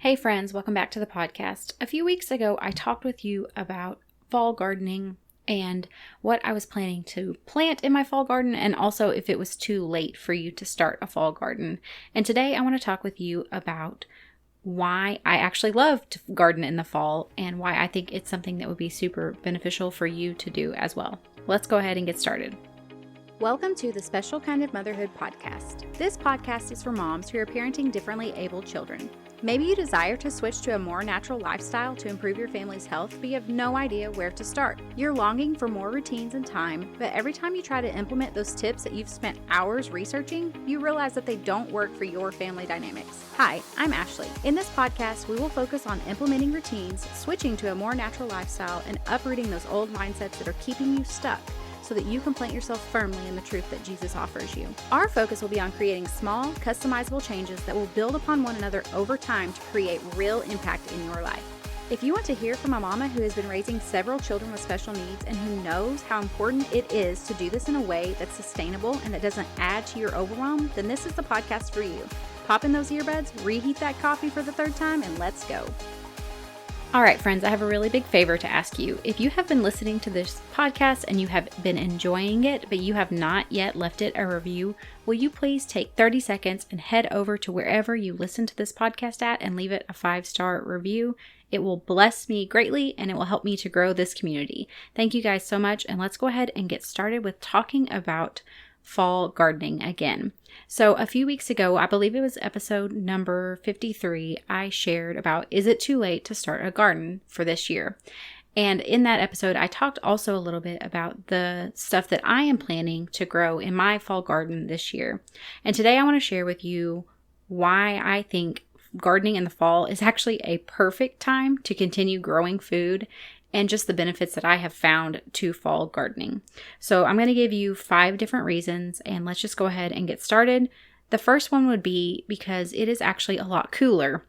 Hey friends, welcome back to the podcast. A few weeks ago, I talked with you about fall gardening and what I was planning to plant in my fall garden, and also if it was too late for you to start a fall garden. And today I want to talk with you about why I actually love to garden in the fall and why I think it's something that would be super beneficial for you to do as well. Let's go ahead and get started. Welcome to the Special Kind of Motherhood podcast. This podcast is for moms who are parenting differently abled children. Maybe you desire to switch to a more natural lifestyle to improve your family's health, but you have no idea where to start. You're longing for more routines and time, but every time you try to implement those tips that you've spent hours researching, you realize that they don't work for your family dynamics. Hi, I'm Ashley. In this podcast, we will focus on implementing routines, switching to a more natural lifestyle, and uprooting those old mindsets that are keeping you stuck, so that you can plant yourself firmly in the truth that Jesus offers you. Our focus will be on creating small, customizable changes that will build upon one another over time to create real impact in your life. If you want to hear from a mama who has been raising several children with special needs and who knows how important it is to do this in a way that's sustainable and that doesn't add to your overwhelm, then this is the podcast for you. Pop in those earbuds, reheat that coffee for the third time, and let's go. All right, friends, I have a really big favor to ask you. If you have been listening to this podcast and you have been enjoying it, but you have not yet left it a review, will you please take 30 seconds and head over to wherever you listen to this podcast at and leave it a 5-star review? It will bless me greatly and it will help me to grow this community. Thank you guys so much, and let's go ahead and get started with talking about fall gardening again. So a few weeks ago, I believe it was episode number 53, I shared about, is it too late to start a garden for this year? And in that episode, I talked also a little bit about the stuff that I am planning to grow in my fall garden this year. And today I want to share with you why I think gardening in the fall is actually a perfect time to continue growing food and just the benefits that I have found to fall gardening. So I'm going to give you 5 different reasons, and let's just go ahead and get started. The first one would be because it is actually a lot cooler.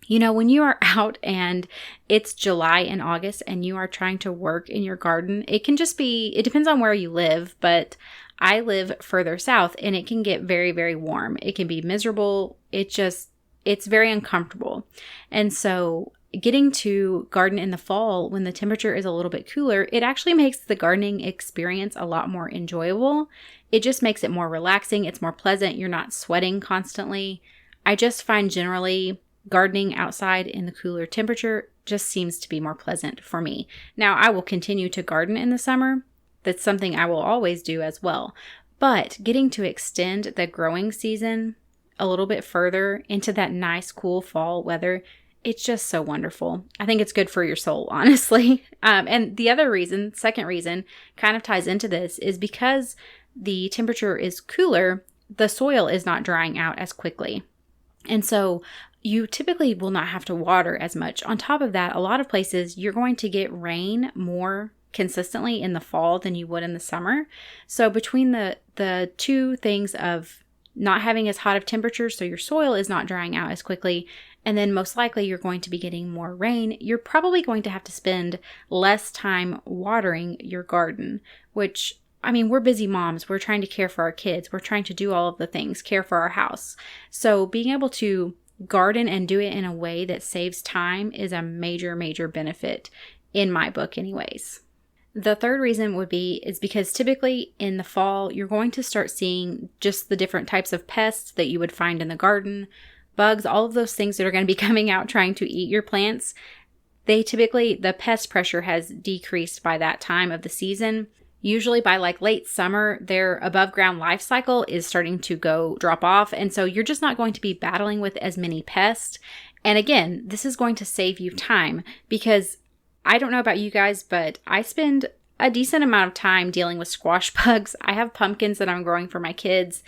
You know, when you are out and it's July and August and you are trying to work in your garden, it can just be, it depends on where you live, but I live further south and it can get very, very warm. It can be miserable. It's very uncomfortable. And so getting to garden in the fall when the temperature is a little bit cooler, it actually makes the gardening experience a lot more enjoyable. It just makes it more relaxing. It's more pleasant. You're not sweating constantly. I just find generally gardening outside in the cooler temperature just seems to be more pleasant for me. Now, I will continue to garden in the summer. That's something I will always do as well. But getting to extend the growing season a little bit further into that nice, cool fall weather, it's just so wonderful. I think it's good for your soul, honestly. And the other reason, second reason, kind of ties into this is because the temperature is cooler, the soil is not drying out as quickly. And so you typically will not have to water as much. On top of that, a lot of places you're going to get rain more consistently in the fall than you would in the summer. So between the two things of not having as hot of temperatures, so your soil is not drying out as quickly, and then most likely you're going to be getting more rain, you're probably going to have to spend less time watering your garden, which, I mean, we're busy moms. We're trying to care for our kids. We're trying to do all of the things, care for our house. So being able to garden and do it in a way that saves time is a major, major benefit in my book anyways. The third reason is because typically in the fall, you're going to start seeing just the different types of pests that you would find in the garden, bugs, all of those things that are going to be coming out trying to eat your plants. The pest pressure has decreased by that time of the season. Usually by like late summer, their above ground life cycle is starting to drop off. And so you're just not going to be battling with as many pests. And again, this is going to save you time because I don't know about you guys, but I spend a decent amount of time dealing with squash bugs. I have pumpkins that I'm growing for my kids,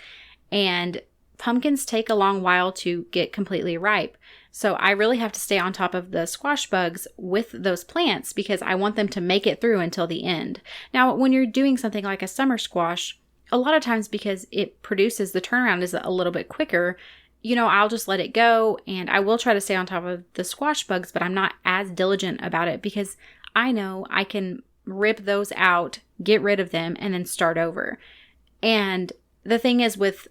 and pumpkins take a long while to get completely ripe. So I really have to stay on top of the squash bugs with those plants because I want them to make it through until the end. Now, when you're doing something like a summer squash, a lot of times because it produces, the turnaround is a little bit quicker, you know, I'll just let it go and I will try to stay on top of the squash bugs, but I'm not as diligent about it because I know I can rip those out, get rid of them, and then start over. And the thing is with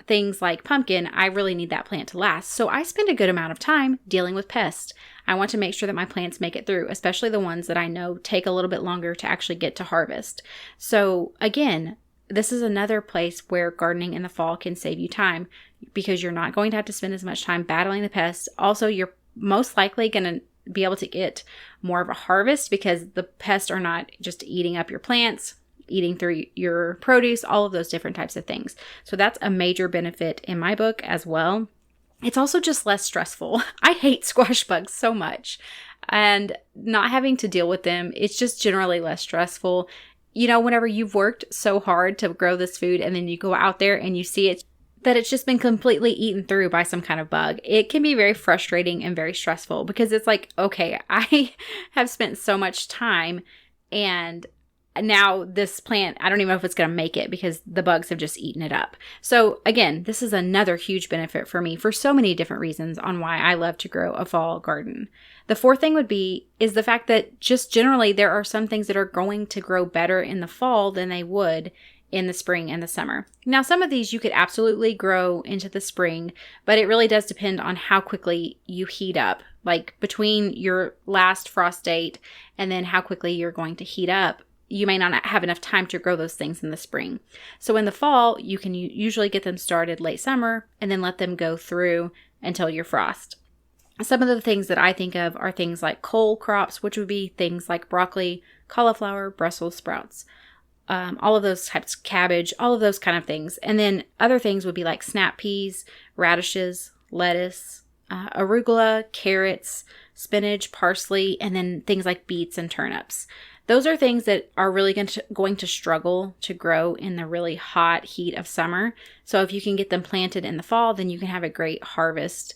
things like pumpkin, I really need that plant to last. So I spend a good amount of time dealing with pests. I want to make sure that my plants make it through, especially the ones that I know take a little bit longer to actually get to harvest. So again, this is another place where gardening in the fall can save you time because you're not going to have to spend as much time battling the pests. Also, you're most likely going to be able to get more of a harvest because the pests are not just eating up your plants, eating through your produce, all of those different types of things. So that's a major benefit in my book as well. It's also just less stressful. I hate squash bugs so much, and not having to deal with them, it's just generally less stressful. You know, whenever you've worked so hard to grow this food and then you go out there and you see it, that it's just been completely eaten through by some kind of bug, it can be very frustrating and very stressful because it's like, okay, I have spent so much time and now this plant, I don't even know if it's going to make it because the bugs have just eaten it up. So again, this is another huge benefit for me for so many different reasons on why I love to grow a fall garden. The fourth thing is the fact that just generally there are some things that are going to grow better in the fall than they would in the spring and the summer. Now, some of these you could absolutely grow into the spring, but it really does depend on how quickly you heat up, like between your last frost date and then how quickly you're going to heat up. You may not have enough time to grow those things in the spring. So in the fall, you can usually get them started late summer and then let them go through until your frost. Some of the things that I think of are things like cole crops, which would be things like broccoli, cauliflower, Brussels sprouts, all of those types, cabbage, all of those kind of things. And then other things would be like snap peas, radishes, lettuce, arugula, carrots, spinach, parsley, and then things like beets and turnips. Those are things that are really going to struggle to grow in the really hot heat of summer. So if you can get them planted in the fall, then you can have a great harvest.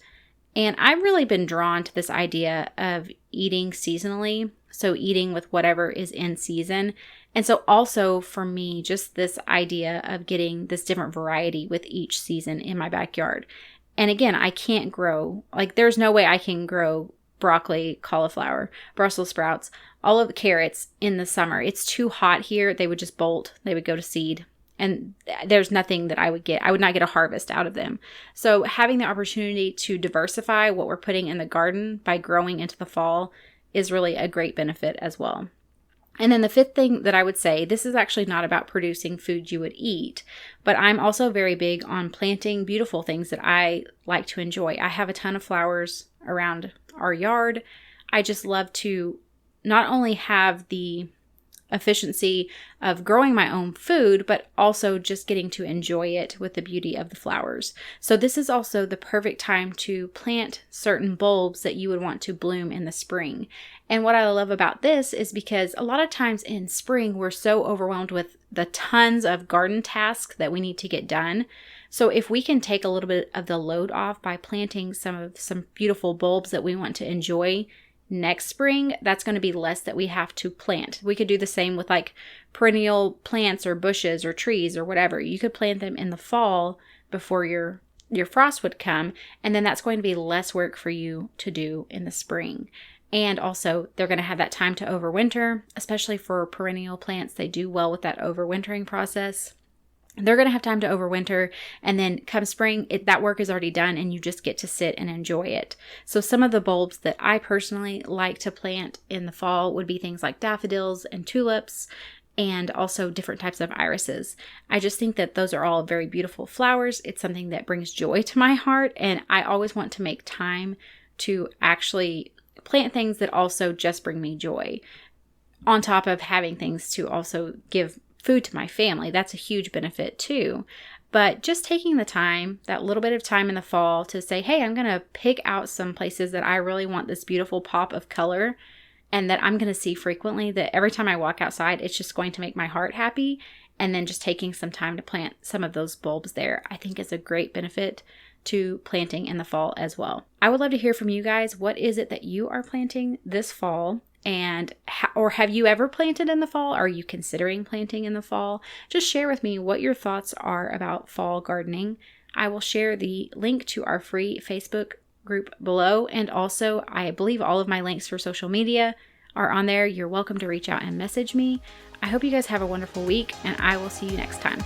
And I've really been drawn to this idea of eating seasonally. So eating with whatever is in season. And so also for me, just this idea of getting this different variety with each season in my backyard. And again, I can't grow, like there's no way I can grow broccoli, cauliflower, Brussels sprouts, all of the carrots in the summer. It's too hot here. They would just bolt. They would go to seed. And there's nothing that I would get. I would not get a harvest out of them. So having the opportunity to diversify what we're putting in the garden by growing into the fall is really a great benefit as well. And then the fifth thing that I would say, this is actually not about producing food you would eat, but I'm also very big on planting beautiful things that I like to enjoy. I have a ton of flowers around our yard. I just love to not only have the efficiency of growing my own food, but also just getting to enjoy it with the beauty of the flowers. So this is also the perfect time to plant certain bulbs that you would want to bloom in the spring. And what I love about this is because a lot of times in spring, we're so overwhelmed with the tons of garden tasks that we need to get done. So if we can take a little bit of the load off by planting some beautiful bulbs that we want to enjoy next spring, that's going to be less that we have to plant. We could do the same with like perennial plants or bushes or trees or whatever. You could plant them in the fall before your frost would come, and then that's going to be less work for you to do in the spring. And also, they're going to have that time to overwinter, especially for perennial plants. They do well with that overwintering process. They're going to have time to overwinter, and then come spring, that work is already done and you just get to sit and enjoy it. So some of the bulbs that I personally like to plant in the fall would be things like daffodils and tulips, and also different types of irises. I just think that those are all very beautiful flowers. It's something that brings joy to my heart, and I always want to make time to actually plant things that also just bring me joy, on top of having things to also give food to my family. That's a huge benefit too. But just taking the time, that little bit of time in the fall to say, hey, I'm going to pick out some places that I really want this beautiful pop of color and that I'm going to see frequently, that every time I walk outside, it's just going to make my heart happy. And then just taking some time to plant some of those bulbs there, I think is a great benefit to planting in the fall as well. I would love to hear from you guys. What is it that you are planting this fall? And or have you ever planted in the fall? Are you considering planting in the fall? Just share with me what your thoughts are about fall gardening. I will share the link to our free Facebook group below. And also, I believe all of my links for social media are on there. You're welcome to reach out and message me. I hope you guys have a wonderful week, and I will see you next time.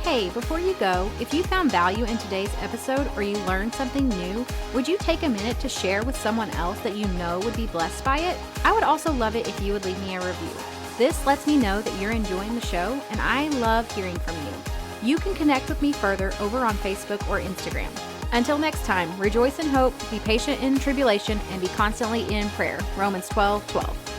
Hey, before you go, if you found value in today's episode or you learned something new, would you take a minute to share with someone else that you know would be blessed by it? I would also love it if you would leave me a review. This lets me know that you're enjoying the show, and I love hearing from you. You can connect with me further over on Facebook or Instagram. Until next time, rejoice in hope, be patient in tribulation, and be constantly in prayer. Romans 12:12.